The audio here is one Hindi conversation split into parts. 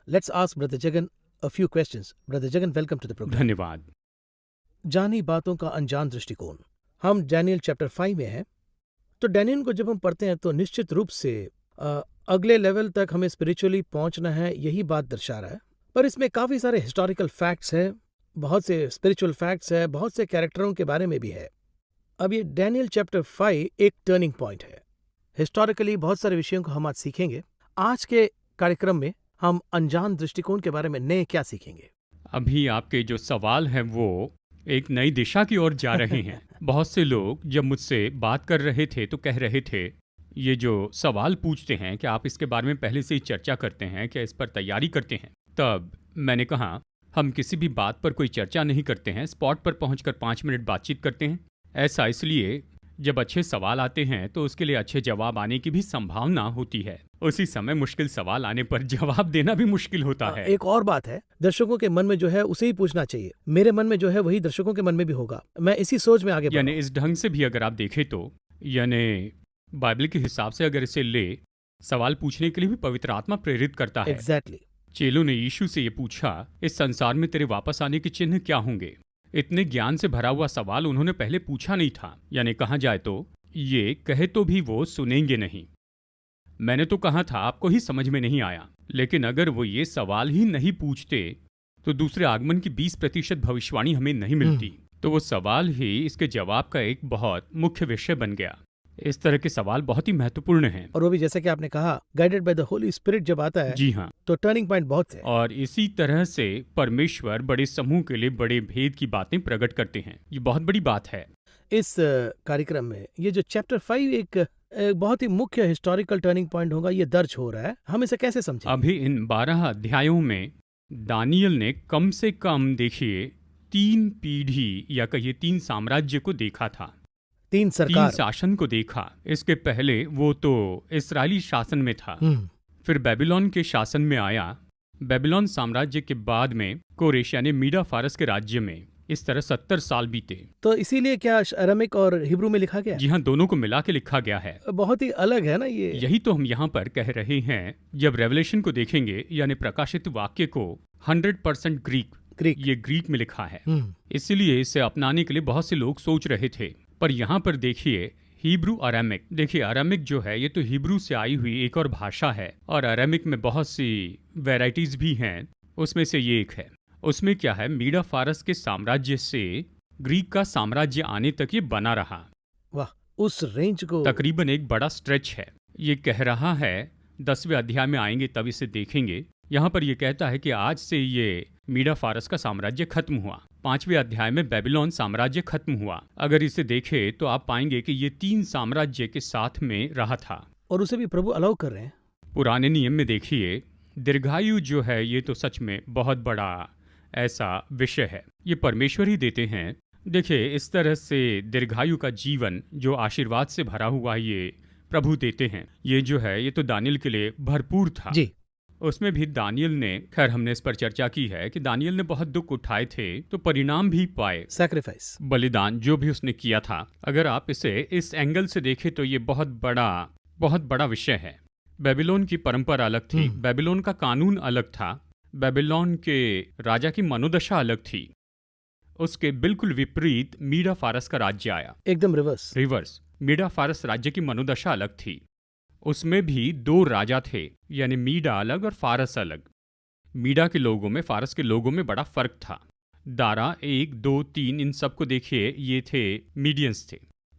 Let's ask Brother Jagan a few questions. Brother Jagan, welcome to the program. धन्यवाद। जानी बातों का अनजान दृष्टिकोण। हम डैनियल चैप्टर 5 में हैं। तो डैनियल को जब हम पढ़ते हैं तो निश्चित रूप से अगले लेवल तक हमें स्पिरिचुअली पहुंचना है, यही बात दर्शा रहा है। पर इसमें काफी सारे हिस्टोरिकल फैक्ट्स हैं, बहुत से स्पिरिचुअल फैक्ट्स हैं, बहुत से कैरेक्टरों के बारे में भी है। अब ये डैनियल चैप्टर 5 एक टर्निंग पॉइंट है। हिस्टोरिकली बहुत सारे विषयों को हम आज सीखेंगे। आज के कार्यक्रम में हम अनजान दृष्टिकोण के बारे में नए क्या सीखेंगे? अभी आपके जो सवाल हैं वो एक नई दिशा की ओर जा रहे हैं। बहुत से लोग जब मुझसे बात कर रहे थे तो कह रहे थे, ये जो सवाल पूछते हैं कि आप इसके बारे में पहले से ही चर्चा करते हैं, क्या इस पर तैयारी करते हैं? तब मैंने कहा, हम किसी भी बात पर कोई चर्चा नहीं करते हैं, स्पॉट पर पहुंचकर 5 मिनट बातचीत करते हैं। ऐसा इसलिए जब अच्छे सवाल आते हैं तो उसके लिए अच्छे जवाब आने की भी संभावना होती है। उसी समय मुश्किल सवाल आने पर जवाब देना भी मुश्किल होता है। एक और बात है, दर्शकों के मन में जो है उसे ही पूछना चाहिए। मेरे मन में जो है वही दर्शकों के मन में भी होगा। मैं इसी सोच में आगे यानी इस ढंग से भी अगर आप देखें तो, यानी बाइबल के हिसाब से अगर इसे ले, सवाल पूछने के लिए भी पवित्र आत्मा प्रेरित करता है। एग्जैक्टली। चेलों ने यीशु से ये पूछा, इस संसार में तेरे वापस आने के चिन्ह क्या होंगे? इतने ज्ञान से भरा हुआ सवाल उन्होंने पहले पूछा नहीं था। यानी कहा जाए तो ये कहे तो भी वो सुनेंगे नहीं। मैंने तो कहा था आपको ही समझ में नहीं आया। लेकिन अगर वो ये सवाल ही नहीं पूछते तो दूसरे आगमन की 20% भविष्यवाणी हमें नहीं मिलती। तो वो सवाल ही इसके जवाब का एक बहुत मुख्य विषय बन गया। इस तरह के सवाल बहुत ही महत्वपूर्ण हैं। और वो भी जैसे कि आपने कहा, guided by the Holi spirit जब आता है, जी हाँ, तो टर्निंग पॉइंट बहुत है। और इसी तरह से परमेश्वर बड़े समूह के लिए बड़े भेद की बातें प्रकट करते हैं। ये बहुत बड़ी बात है। इस कार्यक्रम में ये जो चैप्टर 5 एक बहुत ही मुख्य हिस्टोरिकल टर्निंग पॉइंट होगा, ये दर्ज हो रहा है। हम इसे कैसे समझें? अभी इन 12 अध्यायों में दानियल ने कम से कम देखिए 3 पीढ़ी या कहिए 3 साम्राज्य को देखा था। 3 शासन को देखा। इसके पहले वो तो इस्राएली शासन में था, फिर बेबीलोन के शासन में आया। बेबीलोन साम्राज्य के बाद में कोरेश यानी मीडा फारस के राज्य में। इस तरह 70 साल बीते। तो इसीलिए क्या अरामिक और हिब्रू में लिखा गया? जी हाँ, दोनों को मिला के लिखा गया है। बहुत ही अलग है ना ये। यही तो हम यहाँ पर कह रहे हैं। जब रेवलेशन को देखेंगे यानी प्रकाशित वाक्य को 100% ग्रीक ये ग्रीक में लिखा है। इसलिए इसे अपनाने के लिए बहुत से लोग सोच रहे थे। पर यहाँ पर देखिए हिब्रू अरामिक। देखिए अरामिक जो है ये तो हिब्रू से आई हुई एक और भाषा है, और अरामिक में बहुत सी वैरायटीज भी हैं। उसमें से ये एक है। उसमें क्या है, मीडा फारस के साम्राज्य से ग्रीक का साम्राज्य आने तक ये बना रहा। वाह, उस रेंज को तकरीबन एक बड़ा स्ट्रेच है। ये कह रहा है 10वें अध्याय में आएंगे तब इसे देखेंगे। यहाँ पर ये कहता है कि आज से ये मीडा फारस का साम्राज्य खत्म हुआ। 5वें अध्याय में बेबीलोन साम्राज्य खत्म हुआ। अगर इसे देखें तो आप पाएंगे कि ये 3 साम्राज्य के साथ में रहा था, और उसे भी प्रभु अलाउ कर रहे हैं। पुराने नियम में देखिए दीर्घायु जो है ये तो सच में बहुत बड़ा ऐसा विषय है, ये परमेश्वर ही देते हैं। देखिए इस तरह से दीर्घायु का जीवन जो आशीर्वाद से भरा हुआ ये प्रभु देते हैं। ये जो है ये तो दानियल के लिए भरपूर था जी। उसमें भी दानियल ने, खैर हमने इस पर चर्चा की है कि दानियल ने बहुत दुख उठाए थे तो परिणाम भी पाए। सैक्रिफाइस, बलिदान जो भी उसने किया था। अगर आप इसे इस एंगल से देखें तो ये बहुत बड़ा विषय है। बेबीलोन की परंपरा अलग थी, बेबीलोन का कानून अलग था, बेबीलोन के राजा की मनोदशा अलग थी। उसके बिल्कुल विपरीत मीडा फारस का राज्य आया, एकदम रिवर्स। मीडा फारस राज्य की मनोदशा अलग थी। उसमें भी 2 राजा थे, यानी मीडा अलग और फारस अलग। मीडा के लोगों में, फारस के लोगों में बड़ा फर्क था। दारा 1, 2, 3 इन सब को देखिए, ये थे मीडियंस थे।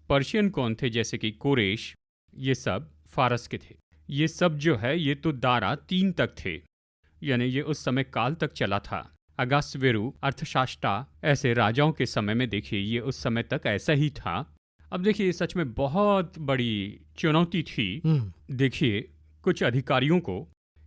पर्शियन कौन थे, जैसे कि कोरेश, ये सब फारस के थे। ये सब जो है ये तो दारा 3 तक थे, यानी ये उस समय काल तक चला था। अगास्वेरु, अर्थशास्टा ऐसे राजाओं के समय में देखिए ये उस समय तक ऐसा ही था। अब देखिए सच में बहुत बड़ी चुनौती थी। देखिए कुछ अधिकारियों को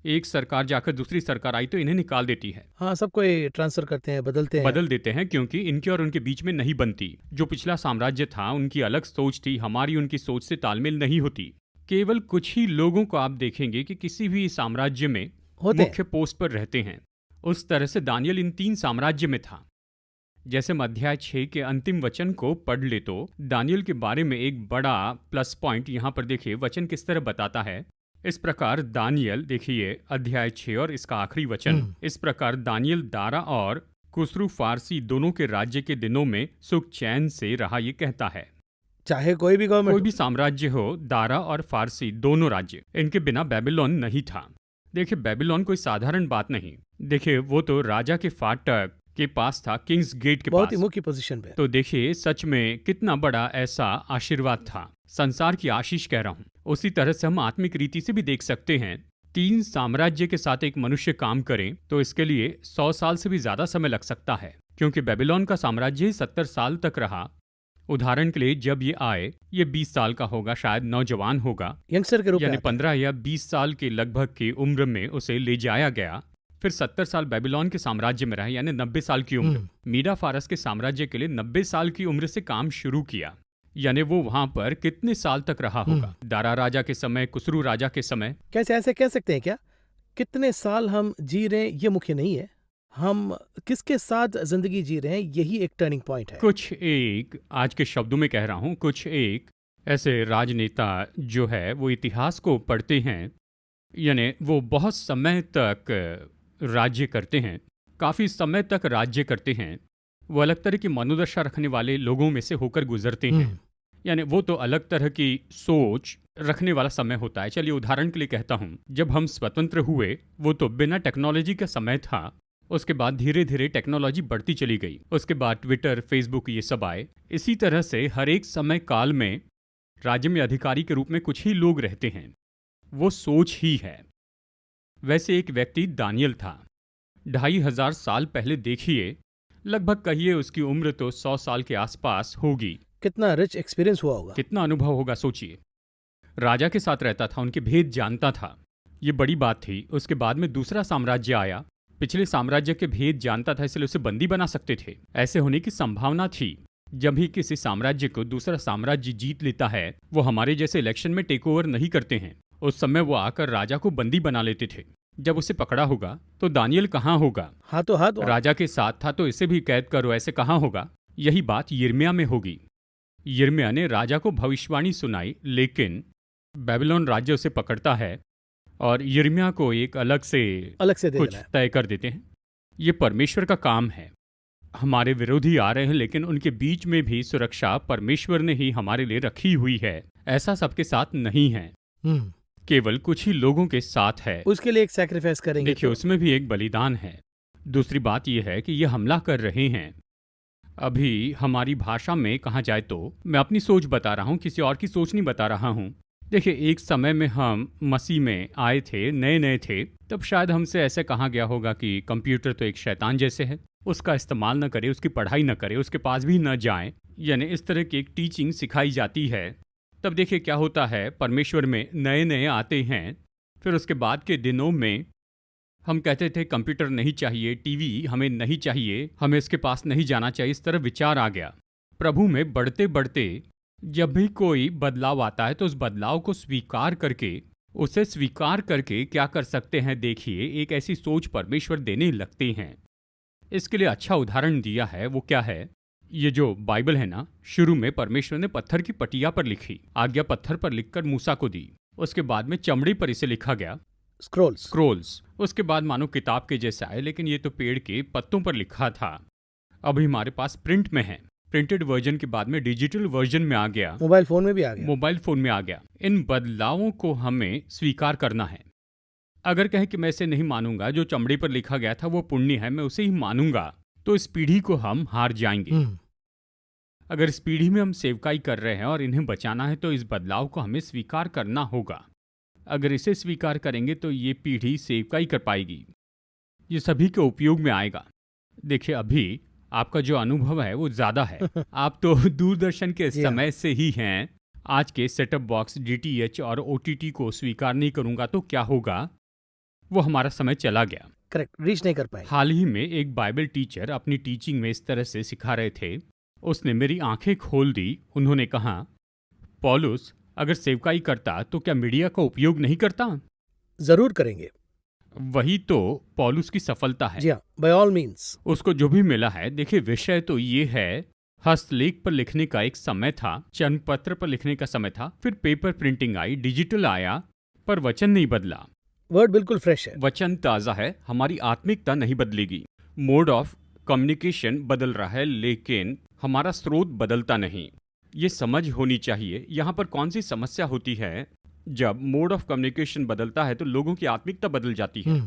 एक सरकार जाकर दूसरी सरकार आई तो इन्हें निकाल देती है। हाँ, सबको ट्रांसफर करते हैं, बदल देते हैं, क्योंकि इनके और उनके बीच में नहीं बनती। जो पिछला साम्राज्य था उनकी अलग सोच थी, हमारी उनकी सोच से तालमेल नहीं होती। केवल कुछ ही लोगों को आप देखेंगे कि किसी भी साम्राज्य में मुख्य पोस्ट पर रहते हैं। उस तरह से दानियल इन 3 साम्राज्य में था। जैसे अध्याय 6 के अंतिम वचन को पढ़ ले तो दानियल के बारे में एक बड़ा प्लस पॉइंट यहाँ पर देखिए वचन किस तरह बताता है इस प्रकार दानियल, देखिए अध्याय 6 और इसका आखिरी वचन, इस प्रकार दानियल दारा और खुसरू फारसी दोनों के राज्य के दिनों में सुख चैन से रहा, ये कहता है। चाहे कोई भी कोई गवर्नमेंट भी साम्राज्य हो, दारा और फारसी दोनों राज्य, इनके बिना बेबीलोन नहीं था। देखिए बेबीलोन कोई साधारण बात नहीं। देखिए वो तो राजा के फाटक के पास था, किंग्स गेट के बहुत ही पास। मुख्य पोजीशन पे। तो देखिए सच में कितना बड़ा ऐसा आशीर्वाद था, संसार की आशीष कह रहा हूं। उसी तरह से हम आत्मिक रीति से भी देख सकते हैं, 3 साम्राज्य के साथ एक मनुष्य काम करें तो इसके लिए 100 साल से भी ज्यादा समय लग सकता है, क्योंकि बेबीलोन का साम्राज्य ही 70 साल तक रहा। उदाहरण के लिए जब ये आए, ये 20 साल का होगा, शायद नौजवान होगा, यंगस्टर के रूप में यानी आता है। 15 या 20 साल के लगभग की उम्र में उसे ले जाया गया। फिर 70 साल बेबीलोन के साम्राज्य में रहा, यानी 90 साल की उम्र। मीडा फारस के साम्राज्य के लिए 90 साल की उम्र से काम शुरू किया, यानी वो वहां पर कितने साल तक रहा होगा। दारा राजा के समय, खुसरू राजा के समय। कैसे ऐसे कह सकते हैं क्या? कितने साल हम जी रहे हैं ये मुख्य नहीं है, हम किसके साथ जिंदगी जी रहे हैं यही एक टर्निंग पॉइंट है। कुछ एक, आज के शब्दों में कह रहा हूं, कुछ एक ऐसे राजनेता जो है वो इतिहास को पढ़ते हैं, यानी वो बहुत समय तक राज्य करते हैं, काफी समय तक राज्य करते हैं। वो अलग तरह की मनोदशा रखने वाले लोगों में से होकर गुजरते हैं, यानी वो तो अलग तरह की सोच रखने वाला समय होता है। चलिए उदाहरण के लिए कहता हूं, जब हम स्वतंत्र हुए वो तो बिना टेक्नोलॉजी का समय था। उसके बाद धीरे धीरे टेक्नोलॉजी बढ़ती चली गई, उसके बाद ट्विटर, फेसबुक ये सब आए। इसी तरह से हर एक समय काल में राज्य में अधिकारी के रूप में कुछ ही लोग रहते हैं, वो सोच ही है। वैसे एक व्यक्ति दानियल था, 2500 साल पहले। देखिए लगभग कहिए उसकी उम्र तो 100 साल के आसपास होगी। कितना रिच एक्सपीरियंस हुआ होगा, कितना अनुभव होगा सोचिए। राजा के साथ रहता था, उनके भेद जानता था, ये बड़ी बात थी। उसके बाद में दूसरा साम्राज्य आया, पिछले साम्राज्य के भेद जानता था, इसलिए उसे बंदी बना सकते थे। ऐसे होने की संभावना थी। जब भी किसी साम्राज्य को दूसरा साम्राज्य जीत लेता है, वो हमारे जैसे इलेक्शन में टेक ओवर नहीं करते हैं। उस समय वो आकर राजा को बंदी बना लेते थे। जब उसे पकड़ा होगा तो दानियल कहाँ होगा? हाथों हाथ राजा के साथ था, तो इसे भी कैद करो, ऐसे कहाँ होगा? यही बात यिर्मयाह में होगी। यिर्मयाह ने राजा को भविष्यवाणी सुनाई, लेकिन बेबीलोन राज्य उसे पकड़ता है और यिर्मयाह को एक अलग से दे कुछ देना है। तय कर देते हैं। ये परमेश्वर का काम है। हमारे विरोधी आ रहे हैं, लेकिन उनके बीच में भी सुरक्षा परमेश्वर ने ही हमारे लिए रखी हुई है। ऐसा सबके साथ नहीं है, केवल कुछ ही लोगों के साथ है। उसके लिए एक सैक्रिफाइस करेंगे। देखिए तो उसमें भी एक बलिदान है। दूसरी बात यह है कि ये हमला कर रहे हैं। अभी हमारी भाषा में कहा जाए तो, मैं अपनी सोच बता रहा हूँ, किसी और की सोच नहीं बता रहा हूँ। देखिए एक समय में हम मसीह में आए थे, नए नए थे, तब शायद हमसे ऐसे कहा गया होगा कि कंप्यूटर तो एक शैतान जैसे है, उसका इस्तेमाल न करे, उसकी पढ़ाई न करे, उसके पास भी न जाएं, यानी इस तरह की एक टीचिंग सिखाई जाती है। तब देखिए क्या होता है, परमेश्वर में नए नए आते हैं, फिर उसके बाद के दिनों में हम कहते थे कंप्यूटर नहीं चाहिए, टीवी हमें नहीं चाहिए, हमें इसके पास नहीं जाना चाहिए, इस तरह विचार आ गया। प्रभु में बढ़ते बढ़ते जब भी कोई बदलाव आता है तो उस बदलाव को स्वीकार करके, उसे स्वीकार करके क्या कर सकते हैं, देखिए एक ऐसी सोच परमेश्वर देने लगते हैं। इसके लिए अच्छा उदाहरण दिया है, वो क्या है, ये जो बाइबल है ना, शुरू में परमेश्वर ने पत्थर की पटिया पर लिखी, आज्ञा पत्थर पर लिखकर मूसा को दी। उसके बाद में चमड़ी पर इसे लिखा गया, स्क्रोल्स। उसके बाद मानो किताब के जैसा है, लेकिन ये तो पेड़ के पत्तों पर लिखा था। अभी हमारे पास प्रिंट में है, प्रिंटेड वर्जन के बाद में डिजिटल वर्जन में आ गया, मोबाइल फोन में भी आ गया। मोबाइल फोन में आ गया। इन बदलावों को हमें स्वीकार करना है। अगर कहे कि मैं इसे नहीं मानूंगा, जो चमड़ी पर लिखा गया था वो पुण्य है, मैं उसे ही मानूंगा, तो इस पीढ़ी को हम हार जाएंगे। अगर इस पीढ़ी में हम सेवकाई कर रहे हैं और इन्हें बचाना है, तो इस बदलाव को हमें स्वीकार करना होगा। अगर इसे स्वीकार करेंगे तो ये पीढ़ी सेवकाई कर पाएगी, ये सभी के उपयोग में आएगा। देखिए अभी आपका जो अनुभव है वो ज्यादा है। आप तो दूरदर्शन के समय से ही हैं। आज के सेटअप बॉक्स, डीटीएच और ओटीटी को स्वीकार नहीं करूंगा तो क्या होगा, वो हमारा समय चला गया। करेक्ट, रीच नहीं कर पाए। हाल ही में एक बाइबल टीचर अपनी टीचिंग में इस तरह से सिखा रहे थे, उसने मेरी आंखें खोल दी। उन्होंने कहा, पौलुस अगर सेवकाई करता तो क्या मीडिया का उपयोग नहीं करता? जरूर करेंगे। वही तो पौलुस की सफलता है। जी हाँ, बाय ऑल मीन्स। उसको जो भी मिला है, देखिए विषय तो ये है, हस्तलेख पर लिखने का एक समय था, चंद पत्र पर लिखने का समय था, फिर पेपर प्रिंटिंग आई, डिजिटल आया, पर वचन नहीं बदला। वर्ड बिल्कुल फ्रेश है। वचन ताज़ा है, हमारी आत्मिकता नहीं बदलेगी। मोड ऑफ कम्युनिकेशन बदल रहा है, लेकिन हमारा स्रोत बदलता नहीं। ये समझ होनी चाहिए यहाँ पर कौन सी समस्या होती है। जब मोड ऑफ कम्युनिकेशन बदलता है तो लोगों की आत्मिकता बदल जाती है।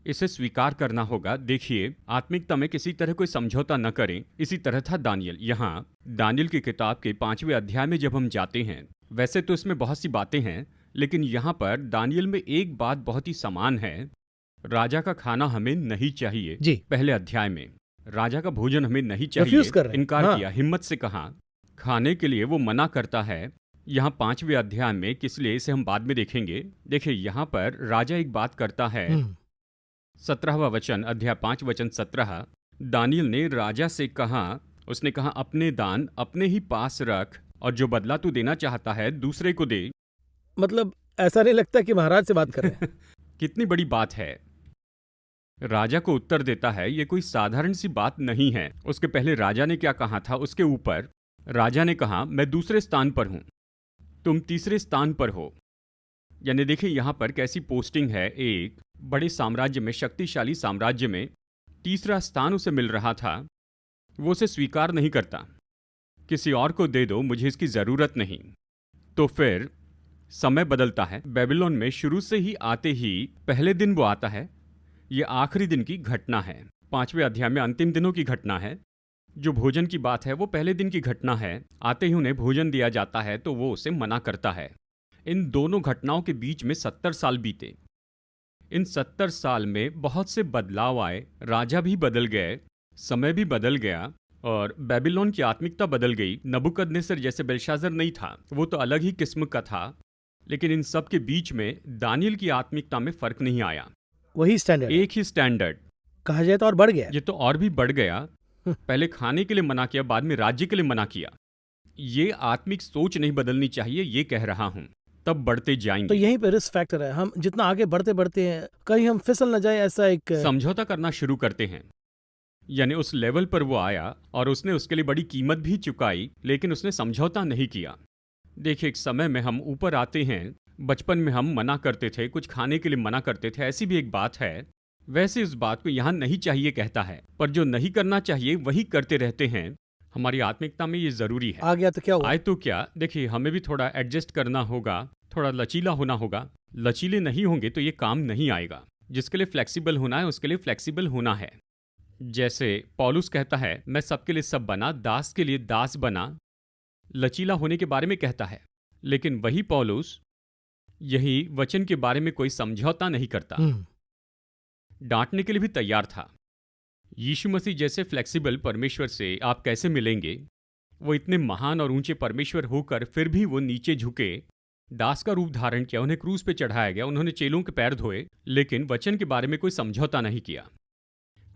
इसे स्वीकार करना होगा। देखिए, आत्मिकता में किसी तरह कोई समझौता न करें। इसी तरह था दानियल। यहाँ दानियल की किताब के 5वें अध्याय में जब हम जाते हैं, वैसे तो इसमें बहुत सी बातें हैं, लेकिन यहाँ पर दानियल में एक बात बहुत ही समान है। राजा का खाना हमें नहीं चाहिए। जी। पहले अध्याय में राजा का भोजन हमें नहीं Refuse कर चाहिए, रहे हैं। इनकार हाँ। किया, हिम्मत से कहा। खाने के लिए वो मना करता है। यहाँ 5वें अध्याय में, किस लिए इसे हम बाद में देखेंगे। देखिए, यहाँ पर राजा एक बात करता है। 17वां वचन, अध्याय 5 वचन 17। दानियल ने राजा से कहा, उसने कहा, अपने दान अपने ही पास रख, और जो बदला तू देना चाहता है दूसरे को दे। मतलब ऐसा नहीं लगता कि महाराज से बात कर रहे हैं। कितनी बड़ी बात है। राजा को उत्तर देता है, ये कोई साधारण सी बात नहीं है। उसके पहले राजा ने क्या कहा था, उसके ऊपर राजा ने कहा, मैं दूसरे स्थान पर हूं, तुम तीसरे स्थान पर हो। यानी देखिए यहाँ पर कैसी पोस्टिंग है। एक बड़े साम्राज्य में, शक्तिशाली साम्राज्य में तीसरा स्थान उसे मिल रहा था। वो उसे स्वीकार नहीं करता। किसी और को दे दो, मुझे इसकी जरूरत नहीं। तो फिर समय बदलता है। बेबीलोन में शुरू से ही आते ही पहले दिन वो आता है। ये आखिरी दिन की घटना है। 5वें अध्याय में अंतिम दिनों की घटना है। जो भोजन की बात है वो पहले दिन की घटना है। आते ही उन्हें भोजन दिया जाता है तो वो उसे मना करता है। इन दोनों घटनाओं के बीच में 70 साल बीते। इन 70 साल में बहुत से बदलाव आए। राजा भी बदल गए, समय भी बदल गया, और बेबीलोन की आत्मिकता बदल गई। नबूकदनेस्सर जैसे बेलशाजर नहीं था, वो तो अलग ही किस्म का था। लेकिन इन सब के बीच में दानियल की आत्मिकता में फर्क नहीं आया। वही स्टैंडर्ड, एक ही स्टैंडर्ड, कहा जाए तो और बढ़ गया। ये तो और भी बढ़ गया। पहले खाने के लिए मना किया, बाद में राज्य के लिए मना किया। ये आत्मिक सोच नहीं बदलनी चाहिए, ये कह रहा हूं। तब बढ़ते जाएंगे। तो यहीं पे रिस्क फैक्टर है। हम जितना आगे बढ़ते बढ़ते हैं, कहीं हम फिसल न जाए, ऐसा एक समझौता करना शुरू करते हैं। यानी उस लेवल पर वो आया और उसने उसके लिए बड़ी कीमत भी चुकाई, लेकिन उसने समझौता नहीं किया। देखिए, एक समय में हम ऊपर आते हैं। बचपन में हम मना करते थे, कुछ खाने के लिए मना करते थे, ऐसी भी एक बात है। वैसे इस बात को यहाँ नहीं चाहिए कहता है, पर जो नहीं करना चाहिए वही करते रहते हैं। हमारी आत्मिकता में ये जरूरी है। आ गया तो क्या हुआ? आए तो क्या, देखिए, हमें भी थोड़ा एडजस्ट करना होगा, थोड़ा लचीला होना होगा। लचीले नहीं होंगे तो ये काम नहीं आएगा। जिसके लिए फ्लेक्सिबल होना है उसके लिए फ्लेक्सिबल होना है। जैसे पौलुस कहता है, मैं सबके लिए सब बना, दास के लिए दास बना। लचीला होने के बारे में कहता है, लेकिन वही पौलुस यही वचन के बारे में कोई समझौता नहीं करता। डांटने के लिए भी तैयार था। यीशु मसीह जैसे फ्लेक्सिबल परमेश्वर से आप कैसे मिलेंगे? वो इतने महान और ऊंचे परमेश्वर होकर फिर भी वो नीचे झुके, दास का रूप धारण किया, उन्हें क्रूस पे चढ़ाया गया, उन्होंने चेलों के पैर धोए, लेकिन वचन के बारे में कोई समझौता नहीं किया।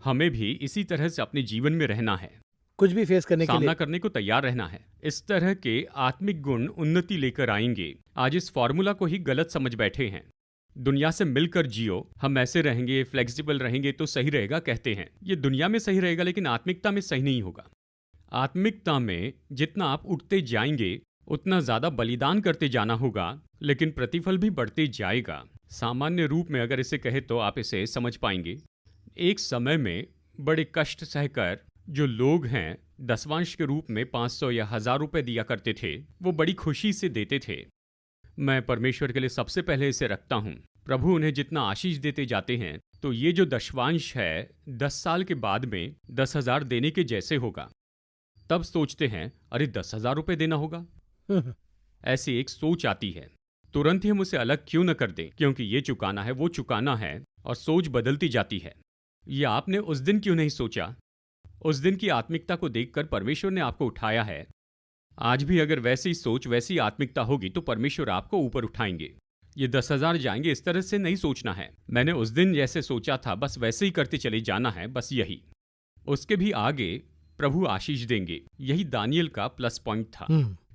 हमें भी इसी तरह से अपने जीवन में रहना है, कुछ भी फेस करने के सामना लिए करने को तैयार रहना है। इस तरह के आत्मिक गुण उन्नति लेकर आएंगे। आज इस फॉर्मूला को ही गलत समझ बैठे हैं। दुनिया से मिलकर जियो, हम ऐसे रहेंगे, फ्लेक्सिबल रहेंगे तो सही रहेगा कहते हैं। ये दुनिया में सही रहेगा, लेकिन आत्मिकता में सही नहीं होगा। आत्मिकता में जितना आप उठते जाएंगे उतना ज्यादा बलिदान करते जाना होगा, लेकिन प्रतिफल भी बढ़ते जाएगा। सामान्य रूप में अगर इसे कहे तो आप इसे समझ पाएंगे। एक समय में बड़े कष्ट सहकर जो लोग हैं, दसवांश के रूप में 500 या 1000 रुपए दिया करते थे, वो बड़ी खुशी से देते थे। मैं परमेश्वर के लिए सबसे पहले इसे रखता हूँ। प्रभु उन्हें जितना आशीष देते जाते हैं, तो ये जो दशवांश है 10 साल के बाद में 10,000 देने के जैसे होगा। तब सोचते हैं, अरे 10,000 रुपए देना होगा। ऐसी एक सोच आती है। तुरंत ही हम उसे अलग क्यों न कर दें, क्योंकि ये चुकाना है, वो चुकाना है, और सोच बदलती जाती है। ये आपने उस दिन क्यों नहीं सोचा? उस दिन की आत्मिकता को देखकर परमेश्वर ने आपको उठाया है। आज भी अगर वैसी सोच, वैसी आत्मिकता होगी तो परमेश्वर आपको ऊपर उठाएंगे। ये 10,000 जाएंगे, इस तरह से नहीं सोचना है। मैंने उस दिन जैसे सोचा था बस वैसे ही करते चले जाना है, बस यही। उसके भी आगे प्रभु आशीष देंगे। यही दानियल का प्लस पॉइंट था।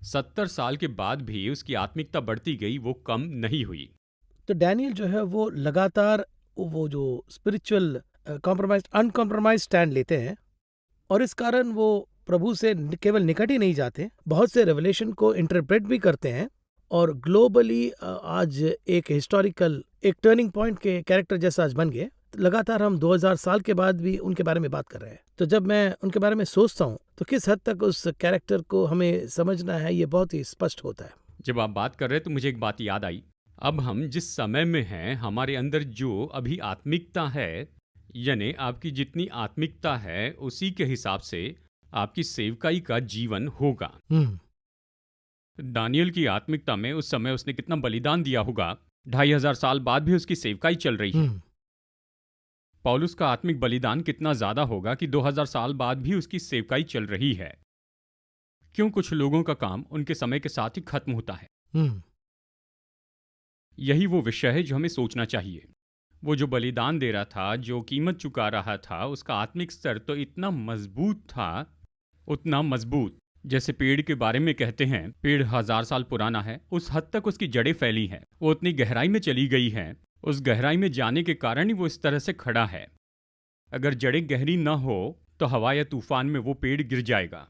70 साल के बाद भी उसकी आत्मिकता बढ़ती गई, वो कम नहीं हुई। तो डैनियल जो है वो लगातार वो जो स्पिरिचुअल कॉम्प्रोमाइज, अनकॉम्प्रोमाइज स्टैंड लेते हैं, और इस कारण वो प्रभु से केवल निकट ही नहीं जाते, बहुत से रेवलेशन को इंटरप्रेट भी करते हैं और ग्लोबली आज एक हिस्टोरिकल, एक टर्निंग पॉइंट के कैरेक्टर जैसा आज बन गए। लगातार हम 2000 साल के बाद भी उनके बारे में बात कर रहे हैं। तो जब मैं उनके बारे में सोचता हूँ तो किस हद तक उस कैरेक्टर को हमें समझना है, ये बहुत ही स्पष्ट होता है। जब आप बात कर रहे हैं तो मुझे एक बात याद आई। अब हम जिस समय में हैं, हमारे अंदर जो अभी आत्मिकता है, यानी आपकी जितनी आत्मिकता है उसी के हिसाब से आपकी सेवकाई का जीवन होगा। दानियल की आत्मिकता में उस समय उसने कितना बलिदान दिया होगा, 2500 साल बाद भी उसकी सेवकाई चल रही है। पौलुस का आत्मिक बलिदान कितना ज्यादा होगा कि 2000 साल बाद भी उसकी सेवकाई चल रही है। क्यों कुछ लोगों का काम उनके समय के साथ ही खत्म होता है। यही वो विषय है जो हमें सोचना चाहिए। वो जो बलिदान दे रहा था, जो कीमत चुका रहा था, उसका आत्मिक स्तर तो इतना मजबूत था, उतना मजबूत जैसे पेड़ के बारे में कहते हैं पेड़ 1000 साल पुराना है, उस हद तक उसकी जड़ें फैली हैं। वो उतनी गहराई में चली गई हैं, उस गहराई में जाने के कारण ही वो इस तरह से खड़ा है। अगर जड़ें गहरी न हो तो हवा या तूफान में वो पेड़ गिर जाएगा।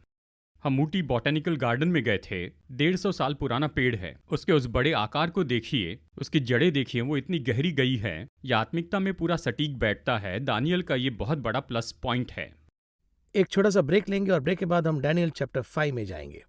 हम ऊटी बॉटेनिकल गार्डन में गए थे। 150 साल पुराना पेड़ है। उसके उस बड़े आकार को देखिए, उसकी जड़ें देखिए, वो इतनी गहरी गई है। यह आत्मिकता में पूरा सटीक बैठता है। दानियल का ये बहुत बड़ा प्लस पॉइंट है। एक छोटा सा ब्रेक लेंगे और ब्रेक के बाद हम डैनियल चैप्टर 5 में जाएंगे।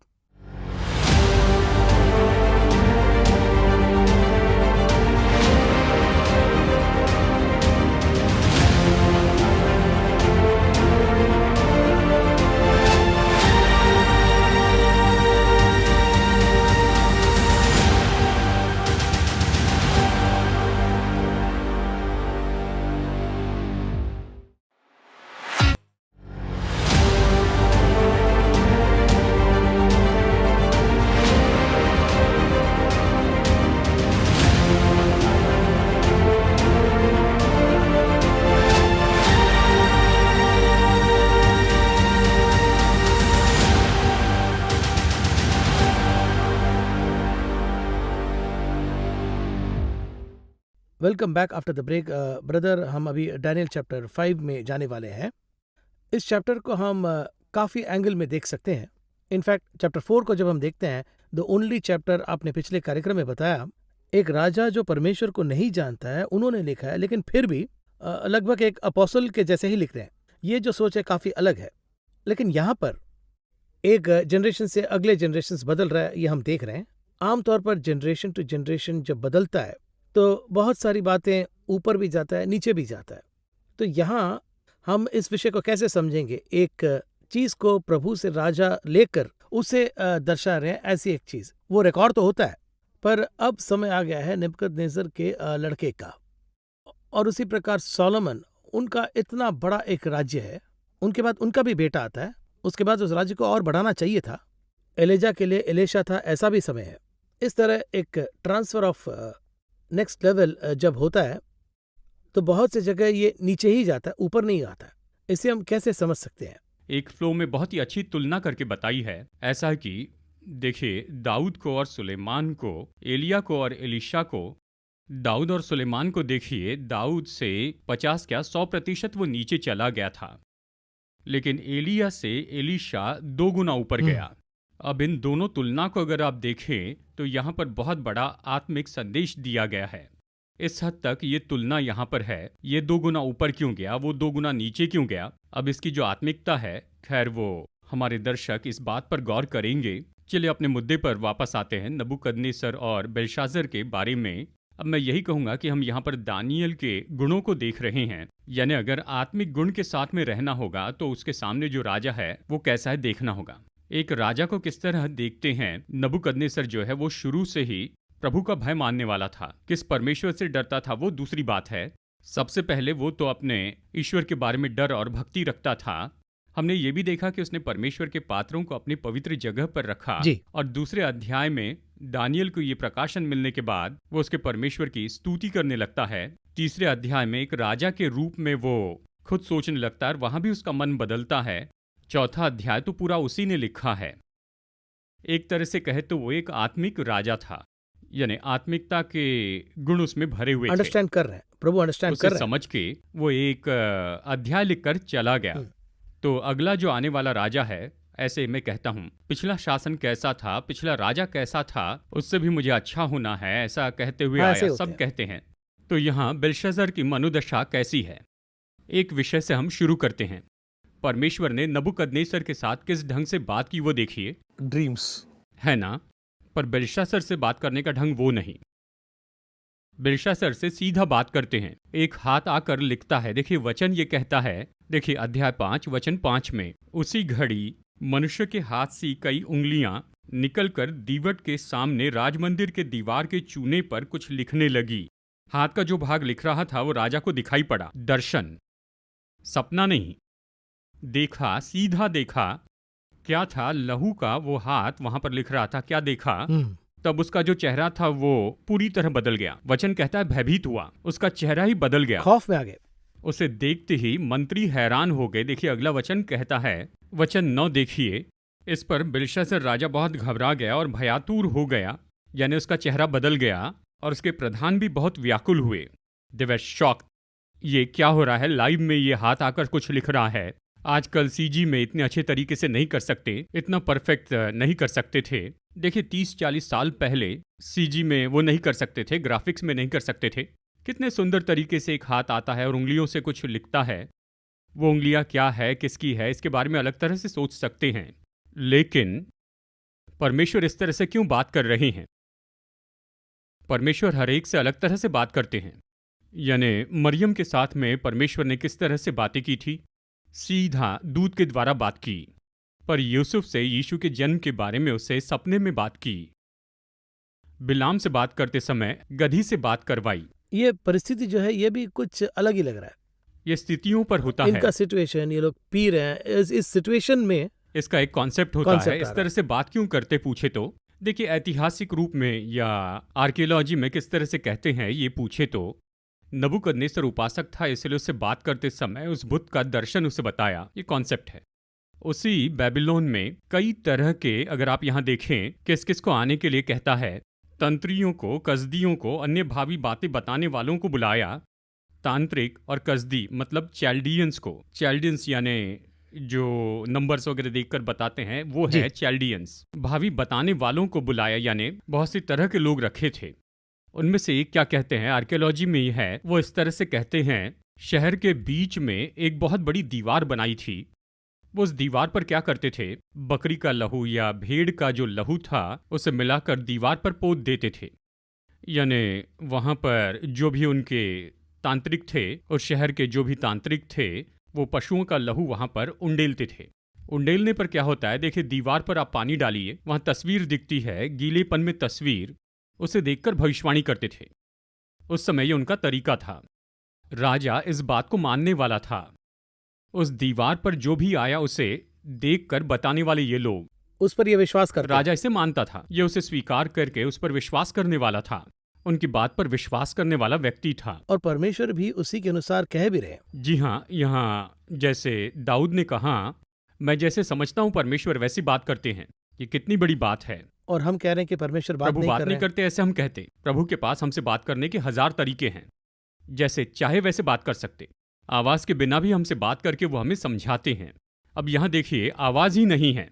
Welcome back after the break. Brother, हम अभी डैनियल चैप्टर 5 में जाने वाले हैं। इस चैप्टर को हम काफ़ी एंगल में देख सकते हैं। इनफैक्ट चैप्टर 4 को जब हम देखते हैं, द ओनली चैप्टर आपने पिछले कार्यक्रम में बताया, एक राजा जो परमेश्वर को नहीं जानता है उन्होंने लिखा है, लेकिन फिर भी लगभग एक अपोस्टल के जैसे ही लिख रहे हैं। ये जो सोच है काफ़ी अलग है। लेकिन यहाँ पर एक जनरेशन से अगले जनरेशन बदल रहा है, ये हम देख रहे हैं। आमतौर पर जनरेशन टू जनरेशन जब बदलता है तो बहुत सारी बातें ऊपर भी जाता है, नीचे भी जाता है। तो यहाँ हम इस विषय को कैसे समझेंगे? एक चीज को प्रभु से राजा लेकर उसे दर्शा रहे हैं, ऐसी एक चीज, वो रिकॉर्ड तो होता है, पर अब समय आ गया है नेबुकदनेस्सर के लड़के का। और उसी प्रकार सोलोमन, उनका इतना बड़ा एक राज्य है, उनके बाद उनका भी बेटा आता है, उसके बाद उस राज्य को और बढ़ाना चाहिए था। एलिजा के लिए एलीशा था, ऐसा भी समय है। इस तरह एक ट्रांसफर ऑफ नेक्स्ट लेवल जब होता है तो बहुत सी जगह ये नीचे ही जाता है, ऊपर नहीं आता है। इसे हम कैसे समझ सकते हैं? एक फ्लो में बहुत ही अच्छी तुलना करके बताई है। ऐसा है कि देखिए, दाऊद को और सुलेमान को, एलिया को और एलीशा को, दाऊद और सुलेमान को देखिए, दाऊद से 50 क्या 100% वो नीचे चला गया था, लेकिन एलिया से एलीशा 2 गुना ऊपर गया। अब इन दोनों तुलना को अगर आप देखें तो यहाँ पर बहुत बड़ा आत्मिक संदेश दिया गया है। इस हद तक ये तुलना यहाँ पर है। ये 2 गुना ऊपर क्यों गया, वो 2 गुना नीचे क्यों गया? अब इसकी जो आत्मिकता है, खैर वो हमारे दर्शक इस बात पर गौर करेंगे। चलिए अपने मुद्दे पर वापस आते हैं, नबूकदनेस्सर और बेलशाजर के बारे में। अब मैं यही कहूँगा कि हम यहाँ पर दानियल के गुणों को देख रहे हैं। यानी अगर आत्मिक गुण के साथ में रहना होगा तो उसके सामने जो राजा है वो कैसा है देखना होगा। एक राजा को किस तरह देखते हैं। नबूकदनेस्सर जो है वो शुरू से ही प्रभु का भय मानने वाला था। किस परमेश्वर से डरता था वो दूसरी बात है। सबसे पहले वो तो अपने ईश्वर के बारे में डर और भक्ति रखता था। हमने ये भी देखा कि उसने परमेश्वर के पात्रों को अपनी पवित्र जगह पर रखा। और दूसरे अध्याय में दानियल को ये प्रकाशन मिलने के बाद वो उसके परमेश्वर की स्तुति करने लगता है। तीसरे अध्याय में एक राजा के रूप में वो खुद सोचने लगता है, वहां भी उसका मन बदलता है। चौथा अध्याय तो पूरा उसी ने लिखा है। एक तरह से कहे तो वो एक आत्मिक राजा था, यानी आत्मिकता के गुण उसमें भरे हुए थे। अंडरस्टैंड कर रहे हैं, प्रभु अंडरस्टैंड कर रहे हैं। समझ के वो एक अध्याय लिखकर चला गया। तो अगला जो आने वाला राजा है, ऐसे मैं कहता हूँ पिछला शासन कैसा था, पिछला राजा कैसा था, उससे भी मुझे अच्छा होना है, ऐसा कहते हुए हाँ, ऐसे आया, होते सब हैं। कहते हैं। तो यहाँ बेल्शाज़र की मनोदशा कैसी है, एक विषय से हम शुरू करते हैं। परमेश्वर ने नबूकदनेस्सर के साथ किस ढंग से बात की वो देखिए, ड्रीम्स। है ना? पर बेल्शास्सर से बात करने का ढंग वो नहीं। बेल्शास्सर से सीधा बात करते हैं। एक हाथ आकर लिखता है, देखिए वचन ये कहता है, देखिए अध्याय 5 वचन 5 में, उसी घड़ी मनुष्य के हाथ सी कई उंगलियां निकलकर दीवट के सामने राजमंदिर के दीवार के चूने पर कुछ लिखने लगी। हाथ का जो भाग लिख रहा था वो राजा को दिखाई पड़ा। दर्शन, सपना नहीं, देखा, सीधा देखा। क्या था? लहू का वो हाथ वहां पर लिख रहा था। क्या देखा? तब उसका जो चेहरा था वो पूरी तरह बदल गया। वचन कहता है भयभीत हुआ, उसका चेहरा ही बदल गया, खौफ में आ गए। उसे देखते ही मंत्री हैरान हो गए। देखिए अगला वचन कहता है, वचन 9 देखिए, इस पर बेल्शास्सर राजा बहुत घबरा गया और भयातुर हो गया, यानी उसका चेहरा बदल गया, और उसके प्रधान भी बहुत व्याकुल हुए। दे वर शॉक्ड। ये क्या हो रहा है? लाइव में ये हाथ आकर कुछ लिख रहा है। आजकल सीजी में इतने अच्छे तरीके से नहीं कर सकते, इतना परफेक्ट नहीं कर सकते थे। देखिए 30-40 साल पहले सीजी में वो नहीं कर सकते थे, ग्राफिक्स में नहीं कर सकते थे। कितने सुंदर तरीके से एक हाथ आता है और उंगलियों से कुछ लिखता है। वो उंगलियां क्या है, किसकी है, इसके बारे में अलग तरह से सोच सकते हैं। लेकिन परमेश्वर इस तरह से क्यों बात कर रहे हैं? परमेश्वर हर एक से अलग तरह से बात करते हैं। यानी मरियम के साथ में परमेश्वर ने किस तरह से बातें की थी? सीधा दूत के द्वारा बात की। पर यूसुफ से यीशु के जन्म के बारे में उससे सपने में बात की। बिलाम से बात करते समय गधी से बात करवाई। ये परिस्थिति जो है ये भी कुछ अलग ही लग रहा है। ये स्थितियों पर होता है। इनका सिचुएशन, ये लोग पी रहे हैं, इस सिचुएशन में इसका एक कॉन्सेप्ट होता Concept है। आ इस रहा तरह से बात क्यों करते पूछे तो देखिए ऐतिहासिक रूप में या आर्कियोलॉजी में किस तरह से कहते हैं ये पूछे तो नबूकदनेस्सर उपासक था, इसलिए उससे बात करते समय उस बुत का दर्शन उसे बताया। ये कॉन्सेप्ट है। उसी बेबीलोन में कई तरह के, अगर आप यहाँ देखें, किस किस को आने के लिए कहता है, तंत्रियों को, कसदियों को, अन्य भावी बातें बताने वालों को बुलाया। तांत्रिक और कसदी मतलब चैल्डियंस को, चैल्डियंस यानी जो नंबर्स वगैरह देखकर बताते हैं वो जी। है चैल्डियंस। भावी बताने वालों को बुलाया, यानी बहुत सी तरह के लोग रखे थे। उनमें से एक क्या कहते हैं, आर्कियोलॉजी में ही है, वो इस तरह से कहते हैं, शहर के बीच में एक बहुत बड़ी दीवार बनाई थी। वो उस दीवार पर क्या करते थे, बकरी का लहू या भेड़ का जो लहू था उसे मिलाकर दीवार पर पोत देते थे। यानी वहाँ पर जो भी उनके तांत्रिक थे, उस शहर के जो भी तांत्रिक थे, वो पशुओं का लहू वहाँ पर उंडेलते थे। उंडेलने पर क्या होता है, देखिए दीवार पर आप पानी डालिए, वहाँ तस्वीर दिखती है, गीलेपन में तस्वीर, उसे देखकर भविष्यवाणी करते थे। उस समय ये उनका तरीका था। राजा इस बात को मानने वाला था। उस दीवार पर जो भी आया उसे देखकर बताने वाले ये लोग, उस पर ये विश्वास करते हैं। राजा इसे मानता था। ये उसे स्वीकार करके उस पर विश्वास करने वाला था। उनकी बात पर विश्वास करने वाला व्यक्ति था। और परमेश्वर भी उसी के अनुसार कह भी रहे हैं। जी हाँ, यहाँ जैसे दाऊद ने कहा, मैं जैसे समझता हूँ परमेश्वर वैसी बात करते हैं। ये कितनी बड़ी बात है। और हम कह रहे हैं कि परमेश्वर बात प्रभु नहीं बात कर नहीं रहे हैं। करते ऐसे हम कहते। प्रभु के पास हमसे बात करने के 1000 तरीके हैं, जैसे चाहे वैसे बात कर सकते। आवाज के बिना भी हमसे बात करके वो हमें समझाते हैं। अब यहाँ देखिए आवाज ही नहीं है।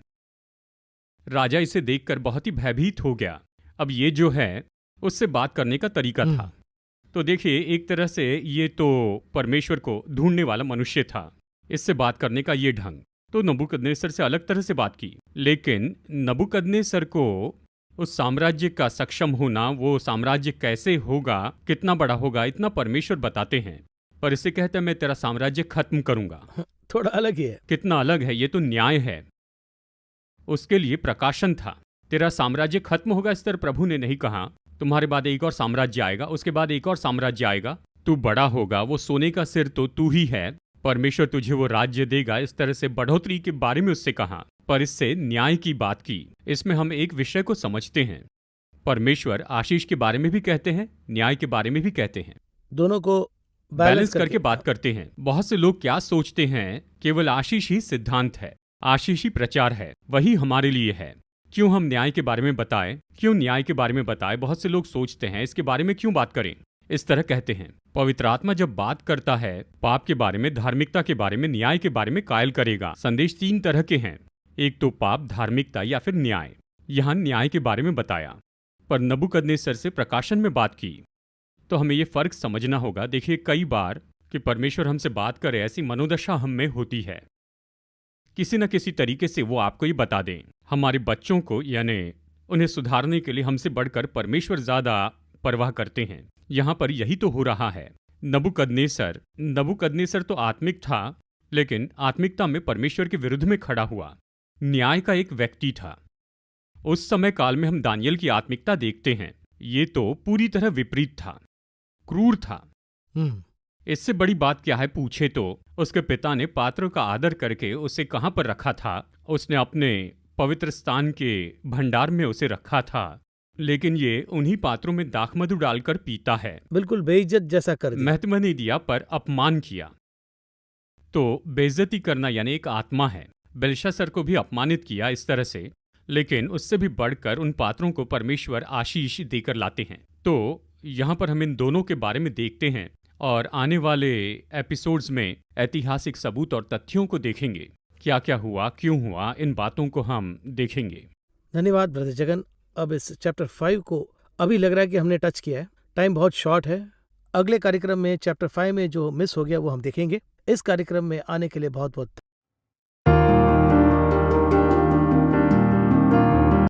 राजा इसे देखकर बहुत ही भयभीत हो गया। अब ये जो है उससे बात करने का तरीका था। तो देखिए एक तरह से ये तो परमेश्वर को ढूंढने वाला मनुष्य था। इससे बात करने का ये ढंग तो नबूकदनेस्सर से अलग तरह से बात की। लेकिन नबूकदनेस्सर को उस साम्राज्य का सक्षम होना, वो साम्राज्य कैसे होगा, कितना बड़ा होगा, इतना परमेश्वर बताते हैं। पर इसे कहते हैं मैं तेरा साम्राज्य खत्म करूंगा। थोड़ा अलग ही है। कितना अलग है, ये तो न्याय है। उसके लिए प्रकाशन था। तेरा साम्राज्य खत्म होगा इस तरह प्रभु ने नहीं कहा। तुम्हारे बाद एक और साम्राज्य आएगा, उसके बाद एक और साम्राज्य आएगा, तू बड़ा होगा, वो सोने का सिर तो तू ही है, परमेश्वर तुझे वो राज्य देगा। इस तरह से बढ़ोतरी के बारे में उससे कहा, पर इससे न्याय की बात की। इसमें हम एक विषय को समझते हैं, परमेश्वर आशीष के बारे में भी कहते हैं, न्याय के बारे में भी कहते हैं। दोनों को बैलेंस करके बात करते हैं। बहुत से लोग क्या सोचते हैं, केवल आशीष ही सिद्धांत है, आशीष ही प्रचार है, वही हमारे लिए है। क्यों हम न्याय के बारे में बताएं, क्यों न्याय के बारे में बताएं? बहुत से लोग सोचते हैं इसके बारे में क्यों बात करें। इस तरह कहते हैं, पवित्र आत्मा जब बात करता है पाप के बारे में, धार्मिकता के बारे में, न्याय के बारे में, कायल करेगा। संदेश 3 तरह के हैं। एक तो पाप, धार्मिकता या फिर न्याय। यहाँ न्याय के बारे में बताया, पर नबूकदनेस्सर से प्रकाशन में बात की। तो हमें ये फर्क समझना होगा। देखिए, कई बार कि परमेश्वर हमसे बात करे, ऐसी मनोदशा हम में होती है। किसी न किसी तरीके से वो आपको ही बता दें। हमारे बच्चों को यानी उन्हें सुधारने के लिए हमसे बढ़कर परमेश्वर ज्यादा परवाह करते हैं। यहाँ पर यही तो हो रहा है। नबूकदनेस्सर तो आत्मिक था, लेकिन आत्मिकता में परमेश्वर के विरुद्ध में खड़ा हुआ। न्याय का एक व्यक्ति था। उस समय काल में हम दानियल की आत्मिकता देखते हैं, ये तो पूरी तरह विपरीत था, क्रूर था। इससे बड़ी बात क्या है पूछे तो उसके पिता ने पात्रों का आदर करके उसे कहां पर रखा था? उसने अपने पवित्र स्थान के भंडार में उसे रखा था, लेकिन ये उन्हीं पात्रों में दाखमधु डालकर पीता है। बिल्कुल बेइज्जत जैसा कर दिया। महत्व नहीं दिया पर अपमान किया। तो बेइज्जती करना यानी एक आत्मा है। बेलशास्सर को भी अपमानित किया इस तरह से, लेकिन उससे भी बढ़कर उन पात्रों को परमेश्वर आशीष देकर लाते हैं। तो यहाँ पर हम इन दोनों के बारे में देखते हैं और आने वाले एपिसोड्स में ऐतिहासिक सबूत और तथ्यों को देखेंगे। क्या क्या हुआ, क्यों हुआ, इन बातों को हम देखेंगे। धन्यवाद ब्रदर जगन। अब इस चैप्टर 5 को अभी लग रहा है कि हमने टच किया है। टाइम बहुत शॉर्ट है। अगले कार्यक्रम में चैप्टर 5 में जो मिस हो गया वो हम देखेंगे। इस कार्यक्रम में आने के लिए बहुत बहुत